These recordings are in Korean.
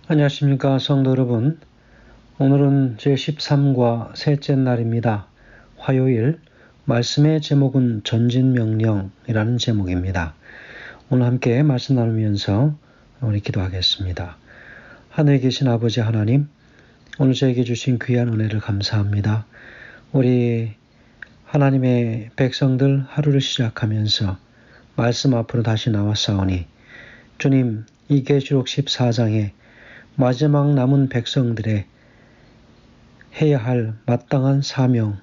안녕하십니까 성도 여러분. 오늘은 제13과 셋째 날입니다. 화요일. 말씀의 제목은 전진명령이라는 제목입니다. 오늘 함께 말씀 나누면서 우리 기도하겠습니다. 하늘에 계신 아버지 하나님, 오늘 저에게 주신 귀한 은혜를 감사합니다. 우리 하나님의 백성들 하루를 시작하면서 말씀 앞으로 다시 나왔사오니 주님, 이 계시록 14장에 마지막 남은 백성들의 해야 할 마땅한 사명,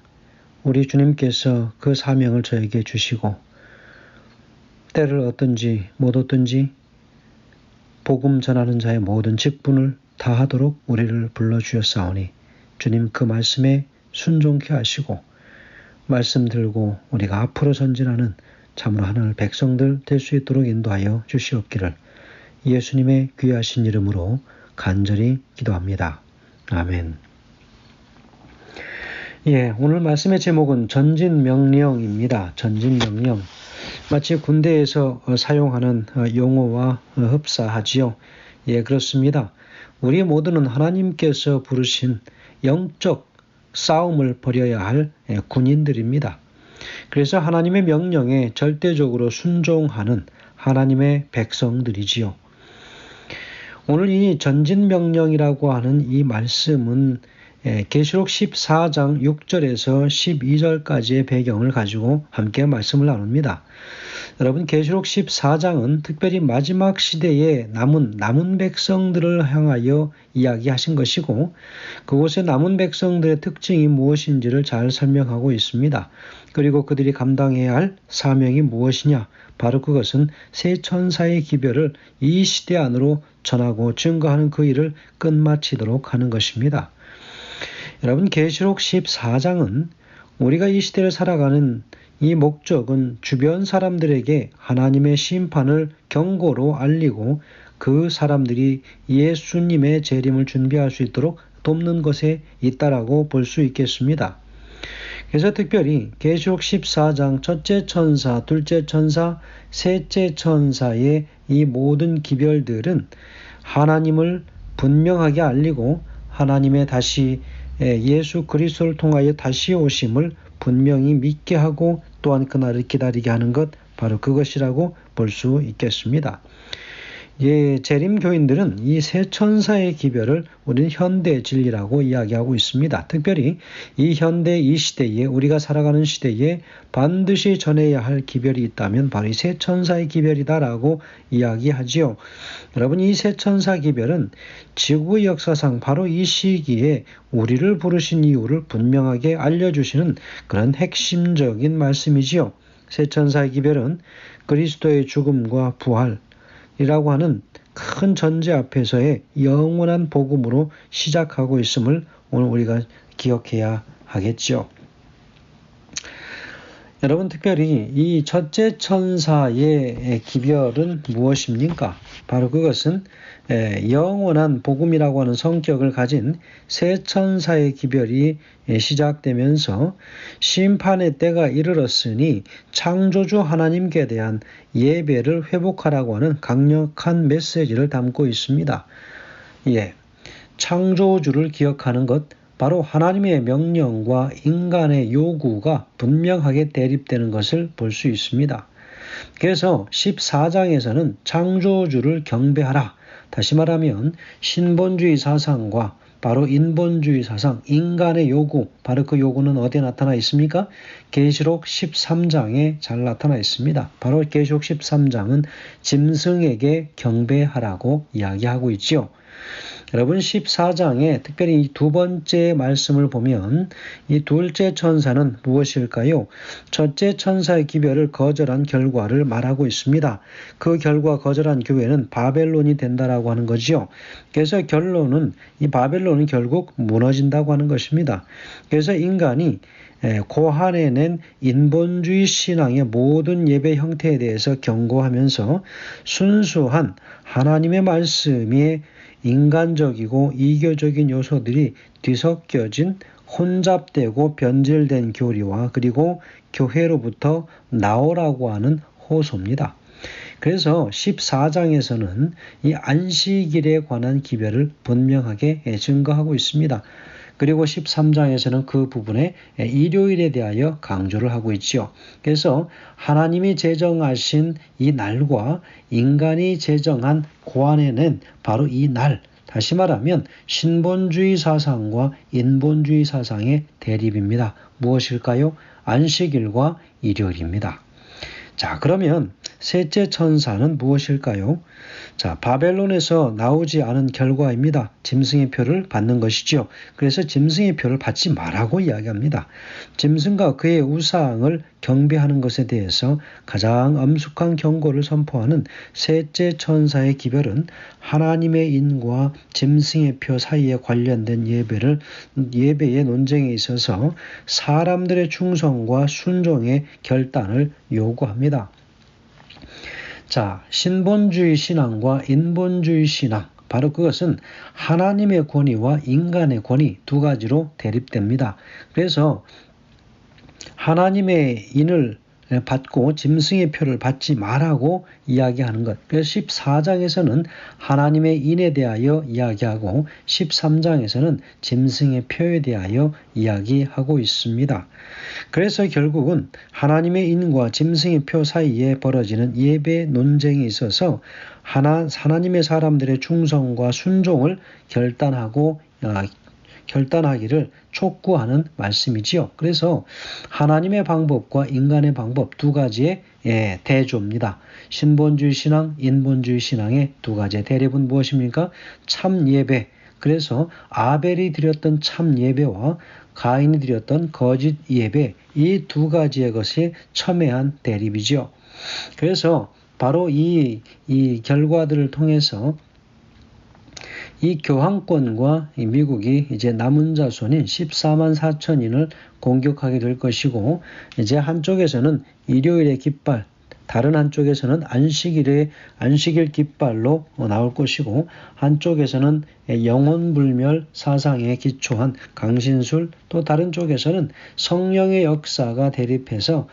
우리 주님께서 그 사명을 저에게 주시고 때를 얻든지 못 얻든지 복음 전하는 자의 모든 직분을 다하도록 우리를 불러주셨사오니 주님 그 말씀에 순종케 하시고 말씀 들고 우리가 앞으로 전진하는 참으로 하늘 백성들 될 수 있도록 인도하여 주시옵기를 예수님의 귀하신 이름으로 간절히 기도합니다. 아멘. 오늘 말씀의 제목은 전진명령입니다. 전진명령. 마치 군대에서 사용하는 용어와 흡사하지요. 그렇습니다. 우리 모두는 하나님께서 부르신 영적 싸움을 벌여야 할 군인들입니다. 그래서 하나님의 명령에 절대적으로 순종하는 하나님의 백성들이지요. 오늘 이 전진명령이라고 하는 이 말씀은 계시록 14장 6절에서 12절까지의 배경을 가지고 함께 말씀을 나눕니다. 여러분, 계시록 14장은 특별히 마지막 시대에 남은 백성들을 향하여 이야기하신 것이고 그곳의 남은 백성들의 특징이 무엇인지를 잘 설명하고 있습니다. 그리고 그들이 감당해야 할 사명이 무엇이냐? 바로 그것은 세 천사의 기별을 이 시대 안으로 전하고 증거하는 그 일을 끝마치도록 하는 것입니다. 여러분, 계시록 14장은 우리가 이 시대를 살아가는 이 목적은 주변 사람들에게 하나님의 심판을 경고로 알리고 그 사람들이 예수님의 재림을 준비할 수 있도록 돕는 것에 있다라고 볼 수 있겠습니다. 그래서 특별히 계시록 14장 첫째 천사, 둘째 천사, 셋째 천사의 이 모든 기별들은 하나님을 분명하게 알리고 하나님의 다시 예수 그리스도를 통하여 다시 오심을 분명히 믿게 하고 또한 그날을 기다리게 하는 것, 바로 그것이라고 볼 수 있겠습니다. 재림교인들은 이 세 천사의 기별을 우리는 현대 진리라고 이야기하고 있습니다. 특별히 이 현대 이 시대에 우리가 살아가는 시대에 반드시 전해야 할 기별이 있다면 바로 이 세 천사의 기별이다라고 이야기하지요. 여러분, 이 세 천사 기별은 지구의 역사상 바로 이 시기에 우리를 부르신 이유를 분명하게 알려주시는 그런 핵심적인 말씀이지요. 세 천사의 기별은 그리스도의 죽음과 부활 이라고 하는 큰 전제 앞에서의 영원한 복음으로 시작하고 있음을 오늘 우리가 기억해야 하겠죠. 여러분, 특별히 이 첫째 천사의 기별은 무엇입니까? 바로 그것은 영원한 복음이라고 하는 성격을 가진 세 천사의 기별이 시작되면서 심판의 때가 이르렀으니 창조주 하나님께 대한 예배를 회복하라고 하는 강력한 메시지를 담고 있습니다. 창조주를 기억하는 것, 바로 하나님의 명령과 인간의 요구가 분명하게 대립되는 것을 볼 수 있습니다. 그래서 14장에서는 창조주를 경배하라. 다시 말하면 신본주의 사상과 바로 인본주의 사상, 인간의 요구, 바로 그 요구는 어디에 나타나 있습니까? 계시록 13장에 잘 나타나 있습니다. 바로 계시록 13장은 짐승에게 경배하라고 이야기하고 있지요. 여러분, 14장에 특별히 이 두 번째 말씀을 보면 이 둘째 천사는 무엇일까요? 첫째 천사의 기별을 거절한 결과를 말하고 있습니다. 그 결과 거절한 교회는 바벨론이 된다라고 하는 거지요. 그래서 결론은 이 바벨론은 결국 무너진다고 하는 것입니다. 그래서 인간이 고한에 낸 인본주의 신앙의 모든 예배 형태에 대해서 경고하면서 순수한 하나님의 말씀이 인간적이고 이교적인 요소들이 뒤섞여진 혼잡되고 변질된 교리와 그리고 교회로부터 나오라고 하는 호소입니다. 그래서 14장에서는 이 안식일에 관한 기별을 분명하게 증거하고 있습니다. 그리고 13장에서는 그 부분에 일요일에 대하여 강조를 하고 있지요. 그래서 하나님이 제정하신 이 날과 인간이 제정한 고안해낸 바로 이 날, 다시 말하면 신본주의 사상과 인본주의 사상의 대립입니다. 무엇일까요? 안식일과 일요일입니다. 자, 그러면 셋째 천사는 무엇일까요? 자, 바벨론에서 나오지 않은 결과입니다. 짐승의 표를 받는 것이지요. 그래서 짐승의 표를 받지 말라고 이야기합니다. 짐승과 그의 우상을 경배하는 것에 대해서 가장 엄숙한 경고를 선포하는 셋째 천사의 기별은 하나님의 인과 짐승의 표 사이에 관련된 예배의 논쟁에 있어서 사람들의 충성과 순종의 결단을 요구합니다. 자, 신본주의 신앙과 인본주의 신앙, 바로 그것은 하나님의 권위와 인간의 권위 두 가지로 대립됩니다. 그래서 하나님의 인을 받고 짐승의 표를 받지 말라고 이야기하는 것. 그래서 14장에서는 하나님의 인에 대하여 이야기하고 13장에서는 짐승의 표에 대하여 이야기하고 있습니다. 그래서 결국은 하나님의 인과 짐승의 표 사이에 벌어지는 예배 논쟁에 있어서 하나님의 사람들의 충성과 순종을 결단하기를 촉구하는 말씀이지요. 그래서 하나님의 방법과 인간의 방법 두 가지의 대조입니다. 신본주의 신앙, 인본주의 신앙의 두 가지의 대립은 무엇입니까? 참 예배. 그래서 아벨이 드렸던 참 예배와 가인이 드렸던 거짓 예배, 이 두 가지의 것이 첨예한 대립이지요. 그래서 바로 이 결과들을 통해서 이 교황권과 미국이 이제 남은 자손인 14만 4천인을 공격하게 될 것이고, 이제 한쪽에서는 일요일의 깃발, 다른 한쪽에서는 안식일 깃발로 나올 것이고, 한쪽에서는 영혼불멸 사상에 기초한 강신술, 또 다른 쪽에서는 성령의 역사가 대립해서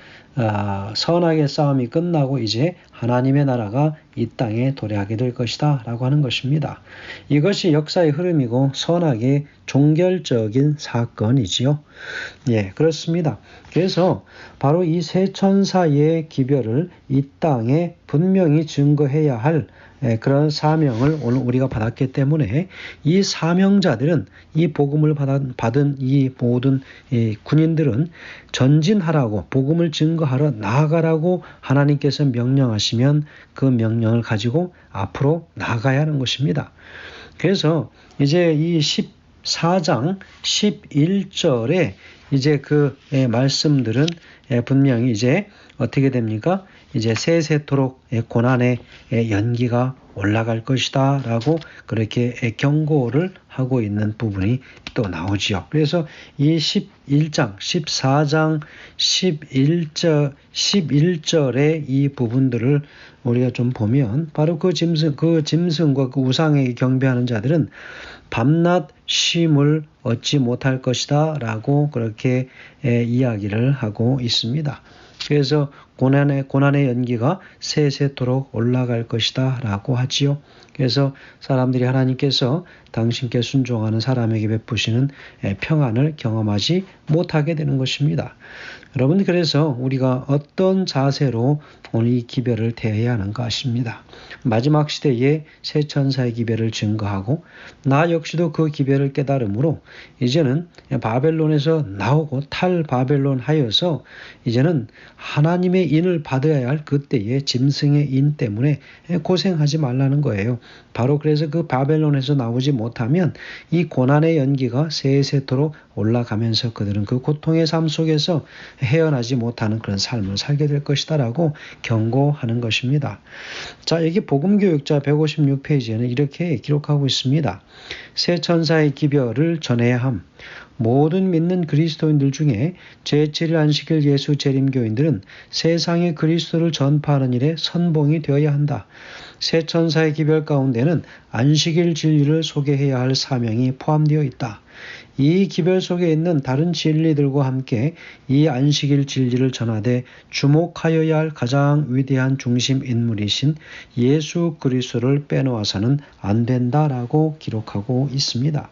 선악의 싸움이 끝나고 이제 하나님의 나라가 이 땅에 도래하게 될 것이다 라고 하는 것입니다. 이것이 역사의 흐름이고 선악의 종결적인 사건이지요. 예, 그렇습니다. 그래서 바로 이 세 천사의 기별을 이 땅에 분명히 증거해야 할 그런 사명을 오늘 우리가 받았기 때문에 이 사명자들은, 이 복음을 받은 이 모든 군인들은 전진하라고, 복음을 증거하러 나아가라고 하나님께서 명령하시면 그 명령을 가지고 앞으로 나아가야 하는 것입니다. 그래서 이제 이 14장 11절에 이제 그 말씀들은 분명히 이제 어떻게 됩니까? 이제 세세토록 고난의 연기가 올라갈 것이다 라고 그렇게 경고를 하고 있는 부분이 또 나오지요. 그래서 이 14장 11절의 이 부분들을 우리가 좀 보면, 바로 그 짐승과 그 우상에게 경배하는 자들은 밤낮 쉼을 얻지 못할 것이다 라고 그렇게 이야기를 하고 있습니다. 그래서 고난의 연기가 세세토록 올라갈 것이다 라고 하지요. 그래서 사람들이 하나님께서 당신께 순종하는 사람에게 베푸시는 평안을 경험하지 못하게 되는 것입니다. 여러분, 그래서 우리가 어떤 자세로 오늘 이 기별을 대해야 하는가 하십니다. 마지막 시대에 새 천사의 기별을 증거하고 나 역시도 그 기별을 깨달음으로 이제는 바벨론에서 나오고 탈바벨론 하여서 이제는 하나님의 인을 받아야 할 그때의 짐승의 인 때문에 고생하지 말라는 거예요. 바로 그래서 그 바벨론에서 나오지 못하면 이 고난의 연기가 세세토록 올라가면서 그들은 그 고통의 삶 속에서 헤어나지 못하는 그런 삶을 살게 될 것이다 라고 경고하는 것입니다. 자, 여기 복음교육자 156페이지에는 이렇게 기록하고 있습니다. 새 천사의 기별을 전해야 함. 모든 믿는 그리스도인들 중에 제7일 안식일 예수 재림교인들은 세상에 그리스도를 전파하는 일에 선봉이 되어야 한다. 새 천사의 기별 가운데는 안식일 진리를 소개해야 할 사명이 포함되어 있다. 이 기별 속에 있는 다른 진리들과 함께 이 안식일 진리를 전하되 주목하여야 할 가장 위대한 중심 인물이신 예수 그리스도를 빼놓아서는 안 된다라고 기록하고 있습니다.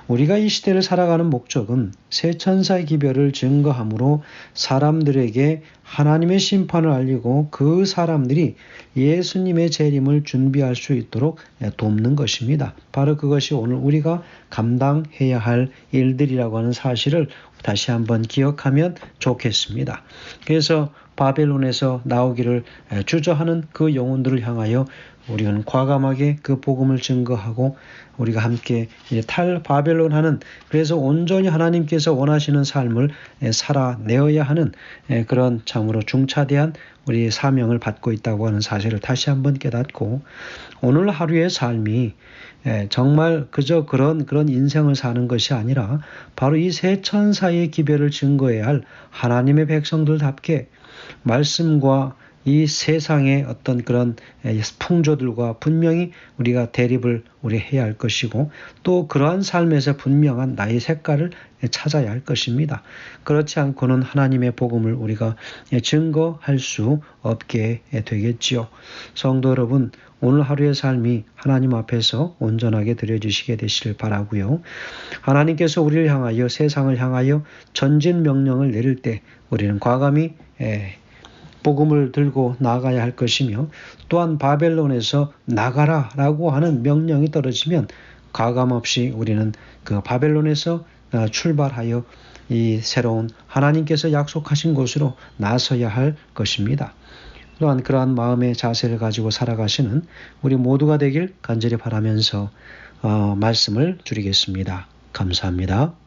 우리가 이 시대를 살아가는 목적은 새 천사의 기별을 증거함으로 사람들에게 하나님의 심판을 알리고 그 사람들이 예수님의 재림을 준비할 수 있도록 돕는 것입니다. 바로 그것이 오늘 우리가 감당해야 할 일들이라고 하는 사실을 다시 한번 기억하면 좋겠습니다. 그래서 바벨론에서 나오기를 주저하는 그 영혼들을 향하여 우리는 과감하게 그 복음을 증거하고 우리가 함께 바벨론 하는, 그래서 온전히 하나님께서 원하시는 삶을 살아내어야 하는 그런 참으로 중차대한 우리의 사명을 받고 있다고 하는 사실을 다시 한번 깨닫고, 오늘 하루의 삶이 정말 그저 그런 인생을 사는 것이 아니라 바로 이 새 천사의 기별을 증거해야 할 하나님의 백성들답게 말씀과 이 세상의 어떤 그런 풍조들과 분명히 우리가 대립을 해야 할 것이고, 또 그러한 삶에서 분명한 나의 색깔을 찾아야 할 것입니다. 그렇지 않고는 하나님의 복음을 우리가 증거할 수 없게 되겠지요. 성도 여러분, 오늘 하루의 삶이 하나님 앞에서 온전하게 드려지시게 되시길 바라고요. 하나님께서 우리를 향하여, 세상을 향하여 전진 명령을 내릴 때 우리는 과감히 복음을 들고 나가야 할 것이며, 또한 바벨론에서 나가라라고 하는 명령이 떨어지면 가감없이 우리는 그 바벨론에서 출발하여 이 새로운 하나님께서 약속하신 곳으로 나서야 할 것입니다. 또한 그러한 마음의 자세를 가지고 살아가시는 우리 모두가 되길 간절히 바라면서 말씀을 드리겠습니다. 감사합니다.